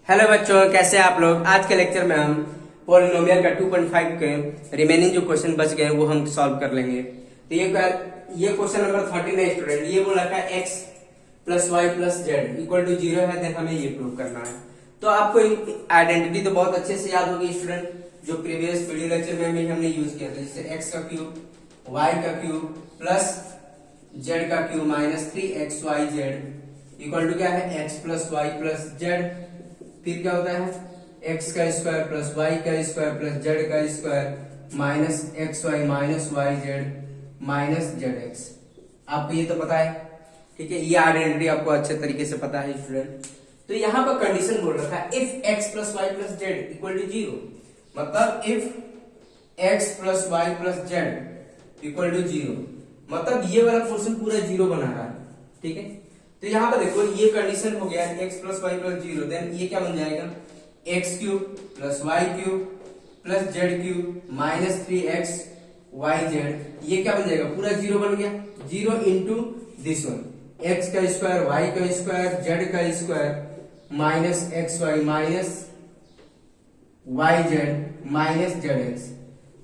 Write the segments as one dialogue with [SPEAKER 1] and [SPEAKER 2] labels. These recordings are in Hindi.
[SPEAKER 1] हेलो बच्चों, कैसे हैं आप लोग। आज के लेक्चर में हम पॉलिनोमियल का 2.5 के रिमेनिंग जो क्वेश्चन बच गए वो हम सॉल्व कर लेंगे। तो ये क्वेश्चन नंबर 13 है स्टूडेंट। ये बोला था x plus y plus z equal to 0 है, देन हमें ये प्रूव करना है। तो आपको आइडेंटिटी तो बहुत अच्छे से याद होगी स्टूडेंट, जो प्रीवियस वीडियो लेक्चर में भी हमने यूज किया था, जैसे x का क्यूब y का क्यूब प्लस z का cube minus 3xyz equal to क्या है x plus y plus z. फिर क्या होता है x का स्क्वायर प्लस y का स्क्वायर प्लस z का square minus xy minus yz minus zx। आपको ये तो पता है, ठीक है। ये आइडेंटिटी आपको अच्छे तरीके से पता है स्टूडेंट। तो यहाँ पर कंडीशन बोल रखा है if x plus y plus z equal to 0, मतलब if x plus y plus z equal to 0, मतलब ये वाला पोर्शन पूरा 0 बना रहा है, ठीक है। तो यहाँ पर देखो ये कंडीशन हो गया x plus y plus 0, then ये क्या बन जाएगा x cube plus y cube plus z cube minus 3xyz। ये क्या बन जाएगा पूरा 0 बन गया, 0 इंटू दिस वन x का स्क्वायर y का स्क्वायर z का square minus xy minus yz minus zx।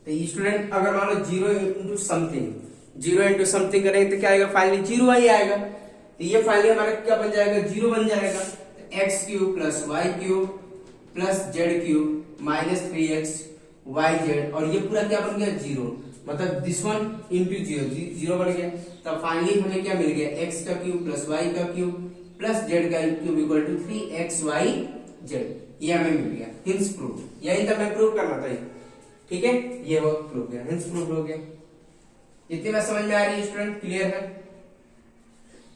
[SPEAKER 1] तो स्टूडेंट अगर मान लो 0 इंटू समथिंग करेंगे तो क्या आएगा, फाइनली 0 ही आएगा। तो ये फाइनली हमारा क्या बन जाएगा, 0 बन जाएगा। तो x cube plus y cube plus z cube minus 3xyz, और ये पूरा क्या बन गया 0, मतलब दिस वन इंटू 0 बन गया। तब फाइनली हमें क्या मिल गया, एक्स का क्यूब प्लस वाई का क्यूब प्लस जेड का क्यूब इक्वल टू 3xyz। ये हमें मिल गया, हिंस प्रूफ। यही तक हमें प्रूव करना था, ठीक है। ये वो प्रूफ गया, हिंस प्रूफ हो गया। इतनी बात समझ में आ रही है स्टूडेंट, क्लियर है।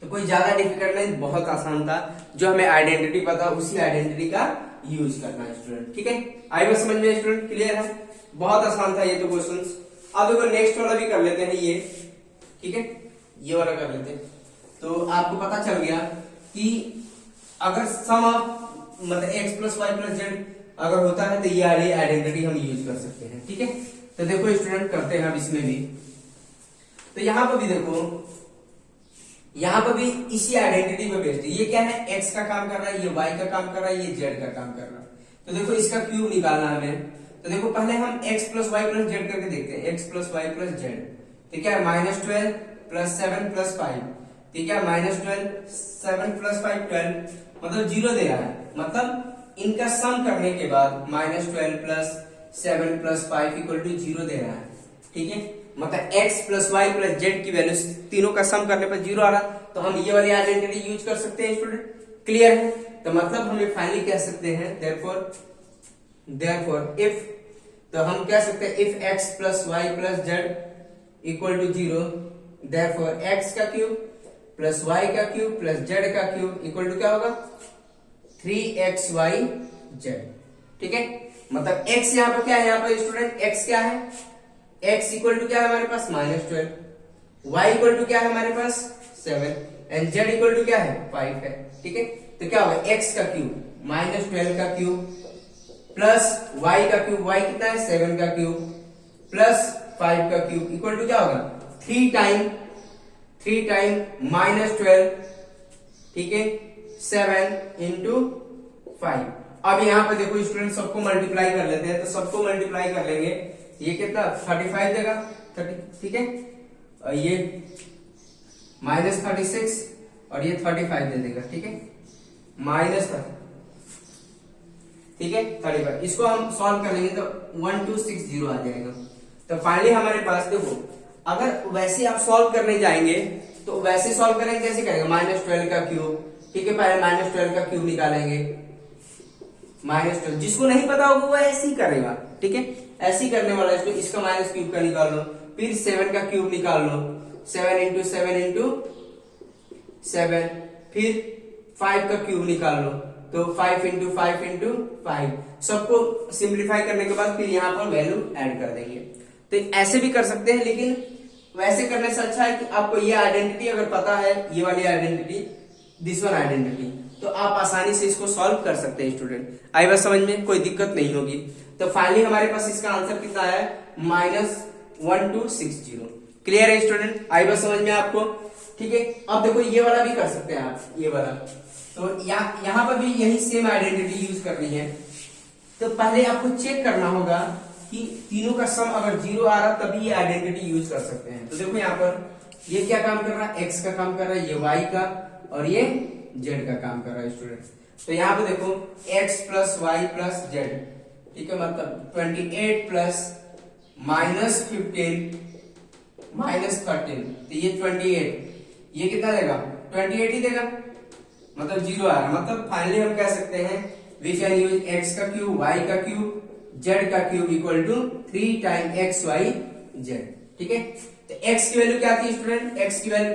[SPEAKER 1] तो कोई ज्यादा डिफिकल्ट नहीं, बहुत आसान था। जो हमें आइडेंटिटी पता उसी आइडेंटिटी का यूज करना है स्टूडेंट, ठीक है। आई बात समझ में स्टूडेंट, क्लियर है। बहुत आसान था ये तो क्वेश्चंस। अब देखो नेक्स्ट वाला भी कर लेते हैं ये, ठीक है। ये वाला कर लेते हैं। तो आपको पता चल गया कि अगर सम ऑफ मतलब x plus y plus z अगर होता है तो ये वाली आइडेंटिटी हम यूज कर सकते हैं, ठीक है। तो देखो स्टूडेंट करते हैं अब इसमें भी। तो यहां पर भी देखो, यहां पर भी इसी आइडेंटिटी पे बेस्ड है। ये क्या है, x का काम कर रहा है, ये y का काम कर रहा है, ये z का काम कर रहा है। तो देखो इसका क्यूब निकालना है हमें। तो देखो पहले हम x plus y plus z करके देखते हैं। x plus y plus z तो क्या है, -12 प्लस 7 प्लस 5। ठीक है, -12 7 प्लस 5 12, मतलब 0 दे रहा है। मतलब इनका सम करने के बाद -12 प्लस 7 प्लस 5 इक्वल टू 0 दे रहा है, ठीक है। मतलब x plus y plus z की वैल्यू तीनों का सम करने पर 0 आ रहा, तो हम ये वाली आइडेंटिटी यूज कर सकते हैं स्टूडेंट, क्लियर है। तो मतलब हमें फाइनली कह सकते हैं therefore if, तो हम कह सकते हैं if x plus y plus z equal to 0, therefore x का क्यूब प्लस वाई का क्यूब प्लस जेड का क्यूब इक्वल टू क्या होगा 3xyz, ठीक है। मतलब x यहाँ पर क्या है, यहाँ पर स्टूडेंट x क्या है, x इक्वल टू क्या है हमारे पास -12, y इक्वल टू क्या है हमारे पास 7 एंड z इक्वल टू क्या है 5 है, ठीक है। तो क्या होगा x का क्यूब -12 का क्यूब प्लस y का क्यूब, y कितना है 7 का क्यूब प्लस 5 का क्यूब इक्वल टू क्या होगा 3 टाइम -12, ठीक है, 7 इंटू 5। अब यहाँ पे देखो स्टूडेंट सबको मल्टीप्लाई कर लेते हैं। तो सबको मल्टीप्लाई कर लेंगे, ये कितना 35 देगा 30, ठीक है। और ये -36 और ये 35 दे देगा, ठीक है, -30, ठीक है 35। इसको हम सॉल्व कर लेंगे तो 1260 आ जाएगा। तो फाइनली हमारे पास देखो, अगर वैसे आप सॉल्व करने जाएंगे तो वैसे सॉल्व करेंगे, कैसे करेंगे, -12 का क्यूब, ठीक है, पहले -12 का क्यूब निकालेंगे, -12, जिसको नहीं पता होगा वो ऐसे ही करेगा, ठीक है, ऐसे ही करने वाला है। इसका माइनस क्यूब का निकाल लो, फिर 7 का क्यूब निकाल लो, 7 इंटू 7 इंटू 7, फिर 5 का क्यूब निकाल लो, तो 5 इंटू 5 इंटू 5। सबको सिंप्लीफाई करने के बाद फिर यहाँ पर वैल्यू ऐड कर देंगे। तो ऐसे भी कर सकते हैं, लेकिन वैसे करने से अच्छा है कि आपको ये आइडेंटिटी अगर पता है, ये वाली आइडेंटिटी, दिस वन आइडेंटिटी, तो आप आसानी से इसको सॉल्व कर सकते हैं स्टूडेंट। आई बात समझ में, कोई दिक्कत नहीं होगी। तो फाइनली हमारे पास इसका आंसर कितना है -1260, क्लियर है स्टूडेंट, आई बात समझ में आपको, ठीक है। अब देखो ये वाला भी कर सकते हैं आप, ये वाला। तो यहाँ पर भी यही सेम आइडेंटिटी यूज करनी है। तो पहले आपको चेक करना होगा कि तीनों का सम अगर 0 आ रहा तभी ये आइडेंटिटी यूज कर सकते हैं। तो देखो यहाँ पर ये क्या काम कर रहा है, x का काम कर रहा है, ये y का, और ये z का काम कर रहा है स्टूडेंट। तो यहाँ पे देखो x plus y plus z, ठीक है, मतलब 28 प्लस -15 -13, तो ये 28, ये कितना देगा, 28 ही देगा, मतलब 0 आ रहा है। मतलब फाइनली हम कह सकते हैं वी कैन यूज x का क्यूब, y का क्यूब, z का क्यूब इक्वल टू 3 टाइम x y z, ठीक है। तो x की वैल्यू क्या थी स्टूडेंट, x की वैल्यू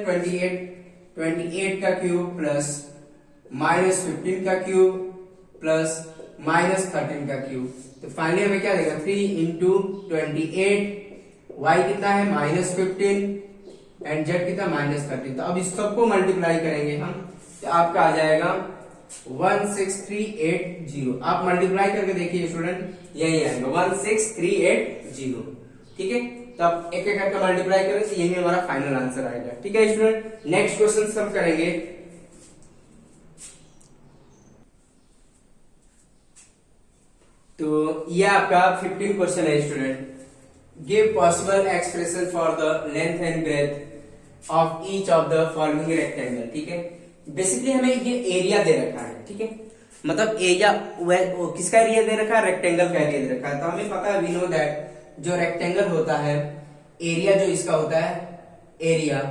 [SPEAKER 1] 28 का क्यूब प्लस -15 का क्यूब प्लस -13 का क्यूब। तो फाइनली हमें क्या देगा, 3 इंटू 28, y कितना है -15 एंड z कितना -13। तो अब इस सबको मल्टीप्लाई करेंगे हम, तो आपका आ जाएगा 16380। आप मल्टीप्लाई करके देखिए स्टूडेंट, यही आएगा 16380, ठीक है। तो आप एक एक करके मल्टीप्लाई करें तो यही हमारा फाइनल आंसर आएगा, ठीक है स्टूडेंट। नेक्स्ट क्वेश्चन हम करेंगे। तो ये आपका 15 क्वेश्चन है student. Give possible expression for the length and breadth of each of the following rectangle, ठीक है। बेसिकली हमें ये एरिया दे रखा है, ठीक है, मतलब एरिया किसका एरिया दे रखा है, रेक्टेंगल का एरिया दे रखा है। तो हमें पता है, वी नो दैट जो रेक्टेंगल होता है, एरिया जो इसका होता है, एरिया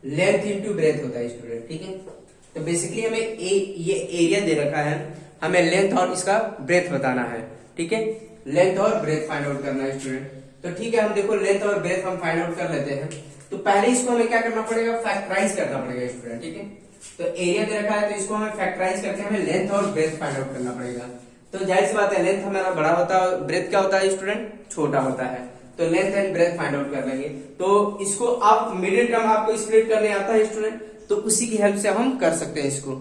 [SPEAKER 1] लेंथ इंटू ब्रेथ होता है स्टूडेंट, ठीक है। तो बेसिकली हमें ये एरिया दे रखा है, हमें लेंथ और इसका ब्रेथ बताना है, ठीक है, लेंथ और ब्रेथ फाइंड आउट करना है स्टूडेंट। तो ठीक है, हम देखो लेंथ और ब्रेथ हम फाइंड आउट कर लेते हैं। तो पहले इसको हमें क्या करना पड़ेगा, फैक्टराइज करना पड़ेगा स्टूडेंट, ठीक है। तो एरिया दे रखा है, तो इसको हमें फैक्टराइज करके हमें लेंथ और ब्रेथ फाइंड आउट करना पड़ेगा। तो जाहिर सी बात है, लेंथ हमारा बड़ा होता है, ब्रेथ क्या होता है स्टूडेंट, छोटा होता है। तो length and breadth find out कर लेंगे। तो इसको आप मिडिल टर्म आपको स्प्लिट करने आता है स्टूडेंट, तो उसी की हेल्प से हम कर सकते हैं इसको।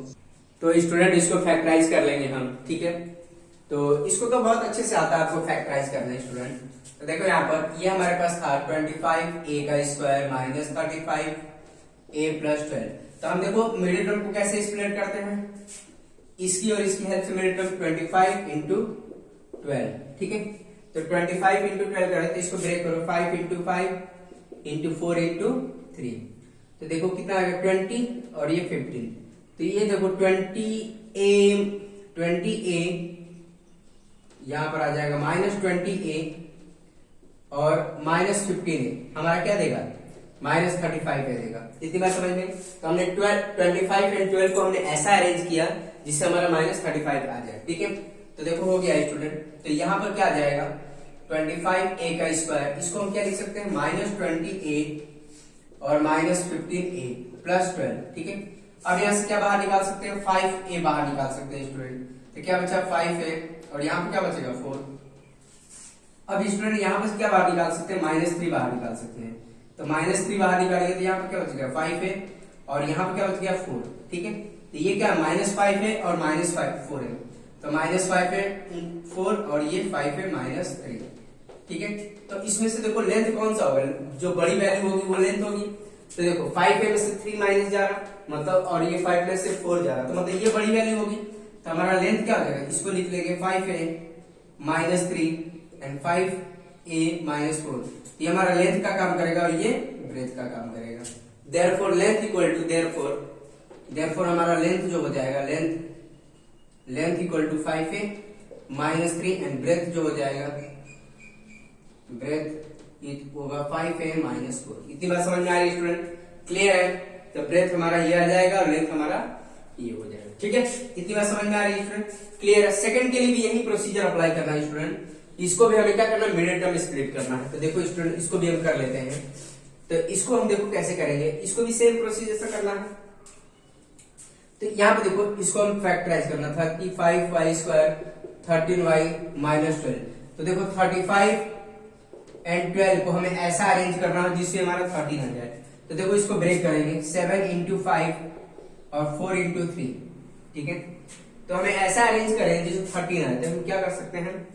[SPEAKER 1] तो स्टूडेंट इसको फैक्टराइज कर लेंगे हम, ठीक है। तो इसको तो बहुत अच्छे से आता है आपको फैक्टराइज करना है स्टूडेंट। तो देखो यहाँ पर ये हमारे पास था 25a का स्क्वायर माइनस 35a प्लस 12। तो हम देखो मिडिल टर्म को कैसे स्प्लिट करते हैं, इसकी और इसकी हेल्प से मिडिल टर्म 25 इंटू 12, ठीक है। तो 25 इंटू 12 करें तो इसको ब्रेक करो, 5 इंटू 5 इंटू 4 इंटू 3। तो देखो कितना आएगा 20 और ये 15। तो ये देखो 20a यहां पर आ जाएगा -20a और -15a हमारा क्या देगा, -35 देगा। इतनी बात समझ में। तो हमने 25 एंड 12 को हमने ऐसा अरेंज किया जिससे हमारा -35 आ जाए, ठीक है। तो देखो हो गया स्टूडेंट। तो यहाँ पर क्या आ जाएगा 25a का स्क्वायर, इसको हम क्या लिख सकते हैं -20a और -15a प्लस 12, ठीक है। अब यहाँ से क्या बाहर निकाल सकते हैं, 5a बाहर निकाल सकते हैं स्टूडेंट। तो क्या बचा 5a और यहाँ पे क्या बचेगा 4। अब स्टूडेंट यहाँ पे क्या बाहर निकाल सकते हैं, -3 बाहर निकाल सकते हैं। तो -3 बाहर निकालेंगे तो यहाँ पे क्या बचेगा 5a और यहाँ पे क्या बच गया 4, ठीक है। तो ये क्या -5a और -4a, तो -5a 4 और ये 5a -3, ठीक है। तो इसमें से देखो लेंथ कौन सा होगा, जो बड़ी वैल्यू होगी वो लेंथ होगी। तो देखो 5a में से 3 माइनस जा रहा मतलब, और ये 5 में से 4 जा रहा, तो मतलब ये बड़ी वैल्यू होगी। तो हमारा लेंथ क्या हो जाएगा, इसको लिख लेंगे 5a -3 एंड 5a -4। ये हमारा लेंथ का काम करेगा और ये ब्रेथ का काम करेगा। Therefore length equal to therefore हमारा लेंथ जो हो जाएगा, length equal to 5a -3 and breadth जो हो जाएगा, ब्रेथ होगा 5a -4। इतनी बात समझ में आ रही है स्टूडेंट, क्लियर है। तो ब्रेथ हमारा ये आ जाएगा और लेंथ हमारा ये हो जाएगा, ठीक है। इतनी बात समझ में आ रही है स्टूडेंट, क्लियर है। सेकंड के लिए भी यही प्रोसीजर अप्लाई करना है स्टूडेंट। इसको भी हमें क्या करना है, मिडिल टर्म स्प्लिट करना है। तो देखो स्टूडेंट इसको भी हम कर लेते हैं। तो इसको हम देखो कैसे करेंगे, इसको भी सेम प्रोसीजर से करना है। तो यहाँ पे देखो इसको हम फैक्टराइज करना, 35y स्क्वायर 13y -12। तो देखो 35 एंड 12 को हमें ऐसा अरेंज करना है जिससे हमारा 13 आ जाए। तो देखो इसको ब्रेक करेंगे, 7 इंटू 5 और 4 इंटू 3, ठीक है। तो हमें ऐसा अरेंज करेंगे जिससे 13 आए। तो हम क्या कर सकते हैं,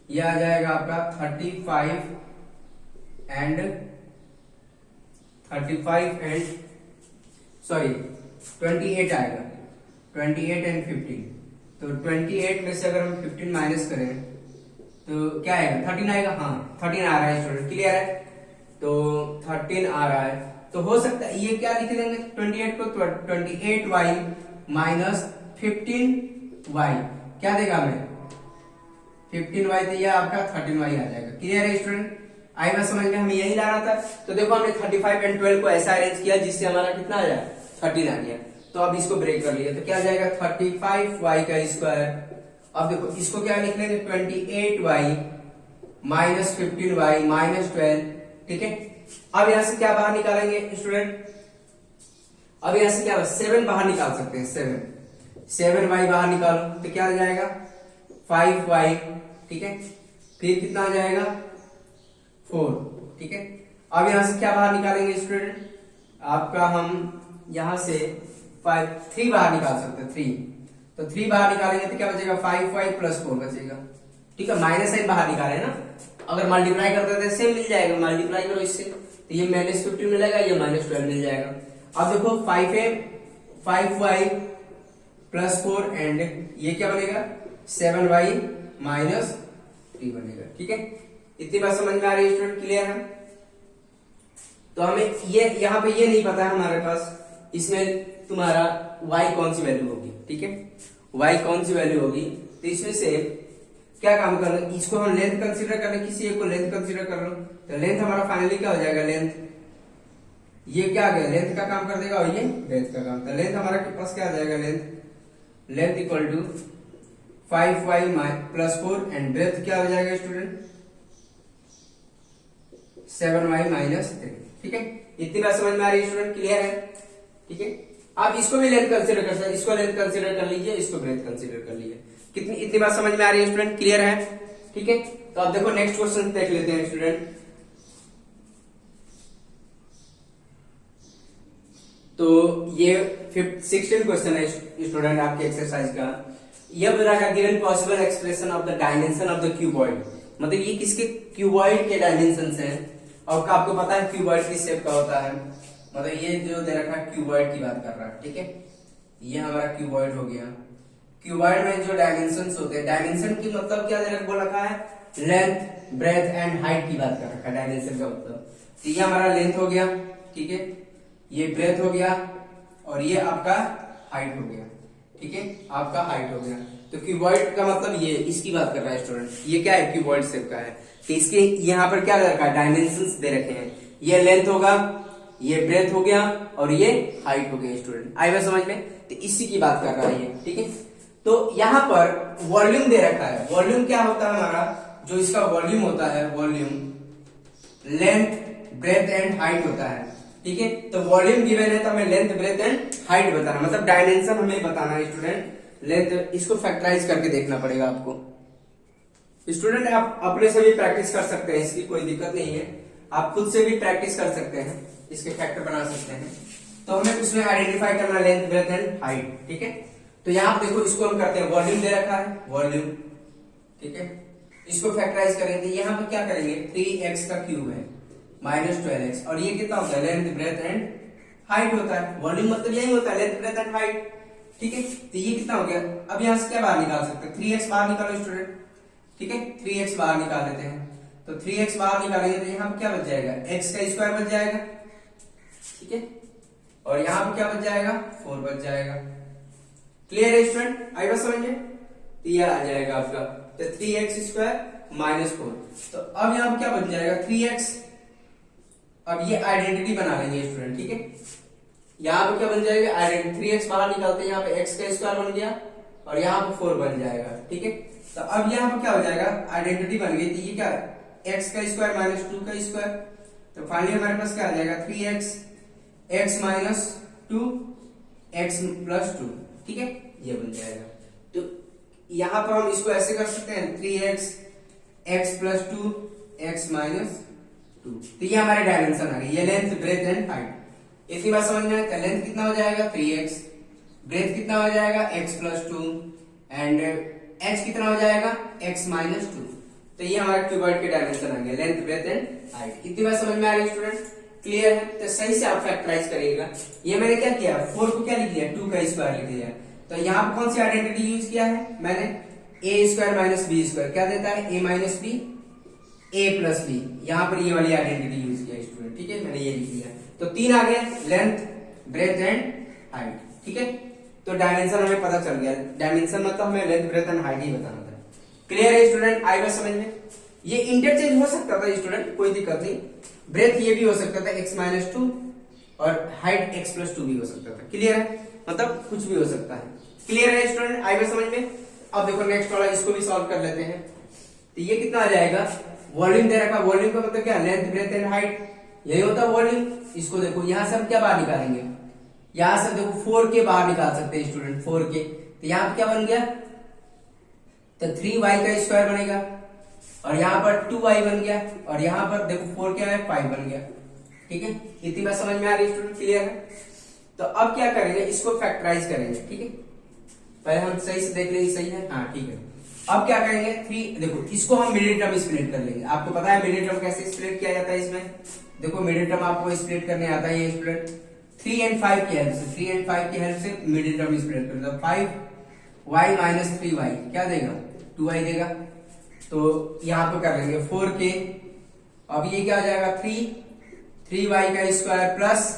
[SPEAKER 1] ये आ जाएगा आपका 35 एंड सॉरी 28 आएगा, 28 एंड 15। तो 28 में से अगर हम 15 माइनस करें तो क्या आएगा, 13 आएगा। हाँ 13 आ रहा है स्टूडेंट, क्लियर है। तो 13 आ रहा है, तो हो सकता है ये क्या लिख देंगे 28 को, 28y माइनस 15y क्या देगा हमें 15y, तो ये आपका 13y आ जाएगा। क्लियर है स्टूडेंट, आई बात समझ में, हमें यही लाना था। तो देखो हमने 35 एंड 12 को ऐसा अरेंज किया जिससे हमारा कितना आ जाए 13 आ गया। तो अब इसको ब्रेक कर लिया तो क्या आ जाएगा 35y का स्क्वायर। अब देखो इसको क्या लिख लेंगे 28y माइनस 15y माइनस 12, ठीक है। अब यहां से क्या बाहर निकालेंगे स्टूडेंट, अब यहां से क्या 7 बाहर निकाल सकते हैं, 7y बाहर निकालो तो क्या आ जाएगा 5y, ठीक है। फिर कितना आ जाएगा 4, ठीक है। अब यहां से क्या बाहर निकालेंगे स्टूडेंट, आपका हम यहां से 3 बाहर निकाल सकते हैं, 3। तो 3 बाहर निकालेंगे तो क्या बचेगा 5y प्लस 4 बचेगा, ठीक है। माइनस साइन बाहर निकाले ना, अगर मल्टीप्लाई करते थे सेम मिल जाएगा, मल्टीप्लाई करो इससे तो ये माइनस 15 मिलेगा, ये माइनस 12 मिल जाएगा। अब देखो 5y प्लस 4 एंड ये क्या बनेगा 7y माइनस 3 बनेगा, ठीक है। इतनी बात समझ में आ रही है स्टूडेंट, क्लियर है। तो हमें ये यहाँ पे ये नहीं पता है हमारे पास इसमें तुम्हारा y कौन सी वैल्यू होगी, ठीक है। y कौन सी वैल्यू होगी, तो इसमें से क्या काम करना, इसको हम लेंथ कंसीडर कर लें, किसी एक को लेंथ कंसीडर कर लो। तो लेंथ हमारा फाइनली क्या हो जाएगा, लेंथ ये क्या आ गया, लेंथ का काम कर देगा और ये ब्रेथ का काम। तो लेंथ हमारा के पास क्या आ जाएगा, लेंथ इक्वल टू 5y प्लस 4 एंड ब्रेथ क्या हो जाएगा स्टूडेंट 7y माइनस 3, ठीक है। इतनी बात समझ में आ रही है स्टूडेंट, क्लियर है, ठीक है। आप इसको भी लेंथ कंसीडर कर सकते, इसको लेंथ कंसीडर कर लीजिए, इसको ब्रेथ कंसीडर कर लीजिए। कितनी इतनी बात समझ में आ रही है स्टूडेंट, क्लियर है, ठीक है। तो अब देखो नेक्स्ट क्वेश्चन देख लेते हैं स्टूडेंट। तो ये 16 क्वेश्चन है स्टूडेंट आपके एक्सरसाइज का। यह बताएगा given possible expression of the dimension of the cuboid, मतलब ये किसके क्यूबॉइड के डायमेंशन हैं। और आपको पता है क्यूबॉइड किस शेप का होता है, मतलब ये जो दे रखा है क्यूबॉइड की बात कर रहा है, ठीक है। ये हमारा क्यूबॉइड हो गया। क्यूबॉइड में जो डायमेंशन होते हैं, डायमेंशन की मतलब क्या दे रखा है, लेंथ ब्रेथ एंड हाइट की बात कर रखा है डायमेंशन का मतलब। तो ये हमारा लेंथ हो गया, ठीक है, ये ब्रेथ हो गया और ये आपका हाइट हो गया, ठीक है, आपका हाइट हो गया। तो क्यूबॉइड का मतलब ये इसकी बात कर रहा है स्टूडेंट, ये क्या है क्यूबॉइड शेप का है। तो इसके यहाँ पर क्या रखा है, डायमेंशंस दे रखे हैं, ये लेंथ होगा, ये ब्रेथ हो गया और ये हाइट हो गया स्टूडेंट, आई बात समझ में। तो इसी की बात कर रहा है ये, ठीक है। तो यहाँ पर वॉल्यूम दे रखा है, वॉल्यूम क्या होता है हमारा, जो इसका वॉल्यूम होता है, volume length breadth and height होता है, ठीक है। तो वॉल्यूम गिवन है तो हमें लेंथ ब्रेथ एंड हाइट बताना, मतलब डायमेंशन हमें बताना है स्टूडेंट। लेंथ इसको फैक्टराइज करके देखना पड़ेगा आपको स्टूडेंट। आप अपने से भी प्रैक्टिस कर सकते हैं, इसकी कोई दिक्कत नहीं है, आप खुद से भी प्रैक्टिस कर सकते हैं, इसके फैक्टर बना सकते हैं। तो हमें उसमें आइडेंटिफाई करना लेंथ ब्रेथ एंड हाइट, ठीक है। तो यहाँ देखो इसको हम करते हैं, वॉल्यूम दे रखा है वॉल्यूम, ठीक है, इसको फैक्टराइज करेंगे। यहाँ पर क्या करेंगे 3x का क्यूब है माइनस 12x और ये कितना होता है लेंथ ब्रेथ एंड हाइट होता है। वॉल्यूम मतलब यही होता है लेंथ ब्रेथ एंड हाइट, ठीक है। तो ये कितना हो गया, अब यहाँ से क्या बाहर निकाल सकते हैं 3x बाहर निकालो स्टूडेंट, ठीक है, 3x बाहर निकाल लेते हैं। तो 3x बाहर निकालेंगे तो यहाँ पर क्या बच जाएगा x का स्क्वायर बच जाएगा, ठीक है, और यहाँ पर क्या बच जाएगा 4 बच जाएगा। क्लियर है स्टूडेंट, आई बात समझ में। तो यह आ जाएगा आपका तो 3x स्क्वायर माइनस 4। तो अब यहाँ पर क्या बन जाएगा 3x, अब ये आइडेंटिटी बना लेंगे स्टूडेंट, ठीक है। यहाँ पे क्या बन जाएगा आइडेंटिटी, 3x बाहर निकालते हैं, यहाँ पे x का स्क्वायर बन गया और यहाँ पे 4 बन जाएगा, ठीक है। तो अब यहाँ पे क्या हो जाएगा आइडेंटिटी बन गई, तो ये क्या x का स्क्वायर माइनस 2 का स्क्वायर। तो फाइनली हमारे पास क्या आ जाएगा 3x x minus 2 x plus 2, ठीक है, ये बन जाएगा। तो यहाँ पर हम इसको ऐसे कर सकते हैं 3x x plus 2 x minus 2। तो ये हमारे डायमेंशन आ गए, ये लेंथ ब्रेथ एंड हाइट। इतनी बात समझ में आया, लेंथ कितना हो जाएगा 3x, ब्रेथ कितना हो जाएगा x प्लस 2 एंड h कितना हो जाएगा x माइनस 2। तो ये हमारा क्यूबॉइड के डायमेंशन आ गए, लेंथ ब्रेथ एंड हाइट। इतनी बात समझ में आ रही है स्टूडेंट। क्लियर है? तो सही से आप फैक्टराइज करिएगा। ये मैंने क्या किया, 4 को क्या लिख दिया, 2 का स्क्वायर लिख दिया। तो यहाँ पर कौन सी आइडेंटिटी यूज किया है मैंने, ए स्क्वायर माइनस बी स्क्वायर क्या देता है, ए माइनस बी ए प्लस बी। यहाँ पर ये वाली आइडेंटिटी यूज किया स्टूडेंट, ठीक है, मैंने ये लिख दिया। तो 3 आ गए, लेंथ, ब्रेथ एंड हाइट, ठीक है। तो डायमेंशन हमें पता चल गया, डायमेंशन मतलब हमें लेंथ, ब्रेथ एंड हाइट ही बताना था। क्लियर है स्टूडेंट, आएगा समझ में? ये इंटरचेंज हो सकता था स्टूडेंट, कोई दिक्कत नहीं। ब्रेथ ये भी हो सकता था x माइनस 2 और हाइट x प्लस 2 भी हो सकता था। क्लियर है, मतलब कुछ भी हो सकता है। क्लियर है स्टूडेंट, आएगा समझ में? अब देखो नेक्स्ट वाला, इसको भी सॉल्व कर लेते हैं। तो ये कितना आ जाएगा, वॉल्यूम दे रखा, वॉल्यूम का मतलब क्या, लेंथ, ब्रेथ एंड हाइट, यही होता है वॉल्यूम। इसको देखो यहां से हम क्या बाहर निकालेंगे, यहां से देखो 4k बाहर निकाल सकते हैं स्टूडेंट, 4k। तो यहाँ पे क्या बन गया, तो 3y का स्क्वायर बनेगा, और यहाँ पर 2y बन गया, और यहाँ पर देखो 4 क्या है, 5 बन गया। ठीक है, इतनी बात समझ में आ रही है स्टूडेंट? क्लियर है? तो अब क्या करेंगे, इसको फैक्टराइज करेंगे। ठीक है, पहले हम सही से देख लेंगे, सही है, हाँ ठीक है। अब क्या करेंगे, 3 देखो इसको हम मिडिल टर्म स्प्लिट कर लेंगे। आपको पता है मिडिल टर्म कैसे स्प्लिट किया जाता है इसमें, देखो मिडिल टर्म आपको स्प्लिट करने आता है ये स्टूडेंट, 3 और 5 की हेल्प से, 3 और 5 की हेल्प से मिडिल टर्म स्प्लिट कर दो। 5y माइनस 3y क्या देगा, 2y देगा। तो यहां पे कर लेंगे 4k, अब ये क्या हो जाएगा, 3y का स्क्वायर प्लस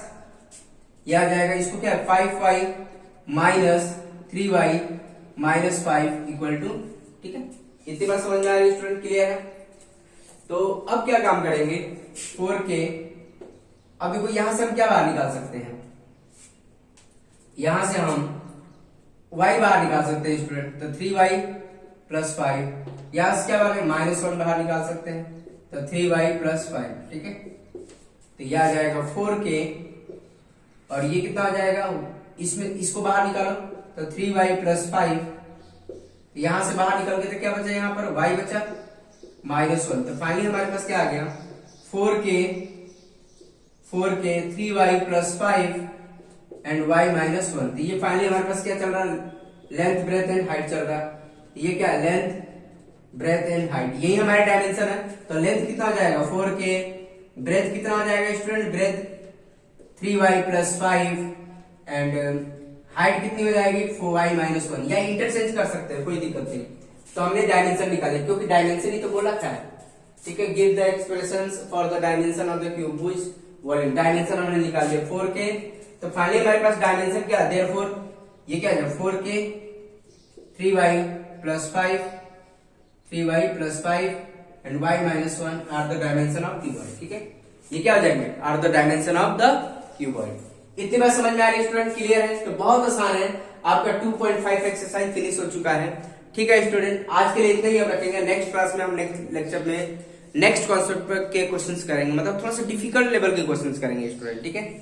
[SPEAKER 1] यह आ जाएगा, इसको क्या है 5y minus 3y minus 5 equal to, ठीक है, इतनी बात समझ में आ रही है स्टूडेंट? क्लियर है? तो अब क्या काम करेंगे, 4k, अब देखो यहां से हम क्या बाहर निकाल सकते हैं, यहां से हम y बाहर निकाल सकते हैं स्टूडेंट। तो 3y प्लस 5, यहां से क्या बाहर, -1 बाहर निकाल सकते हैं, तो 3y प्लस 5, ठीक है। तो यह आ जाएगा 4k, और ये कितना आ जाएगा, इसमें इसको बाहर निकालो, तो 3y प्लस 5, यहां से बाहर निकल के तो क्या बचा, यहाँ पर y बचा -1। तो फाइनली हमारे पास क्या आ गया, 4k 3y plus 5 and y minus 1। तो ये फाइनली हमारे पास क्या चल रहा है, लेंथ, ब्रेथ एंड हाइट चल रहा है। ये क्या है, लेंथ, ब्रेथ एंड हाइट, यही हमारे डायमेंशन है। तो लेंथ कितना आ जाएगा 4k, ब्रेथ कितना आ जाएगा student, breadth 3y plus 5 and height कितनी हो जाएगी 4y माइनस 1। या इंटरचेंज कर सकते हैं, कोई दिक्कत नहीं। तो हमने डायमेंशन निकाले, क्योंकि डायमेंशन ही तो बोला था, ठीक है। Give the expressions for the dimension of the cube which volume, dimension हमने निकाल दिया 4k। तो फाइनली हमारे पास डायमेंशन क्या है, देयरफॉर ये क्या है, 4k 3y plus 5 and y minus 1 are the dimension of cuboid. ठीक है, ये क्या हो जाएंगे, are the dimension of the cuboid. इतनी बात समझ में आ रही है स्टूडेंट? क्लियर है? तो बहुत आसान है, आपका 2.5 एक्सरसाइज फिनिश हो चुका है। ठीक है स्टूडेंट, आज के लिए इतना ही हम रखेंगे। नेक्स्ट क्लास में हम नेक्स्ट लेक्चर में नेक्स्ट कॉन्सेप्ट के क्वेश्चंस करेंगे, मतलब थोड़ा सा डिफिकल्ट लेवल के क्वेश्चंस करेंगे स्टूडेंट। ठीक है,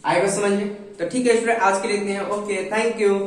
[SPEAKER 1] आएगा समझ में? तो ठीक है स्टूडेंट, आज के लिए इतने हैं। Okay, thank you.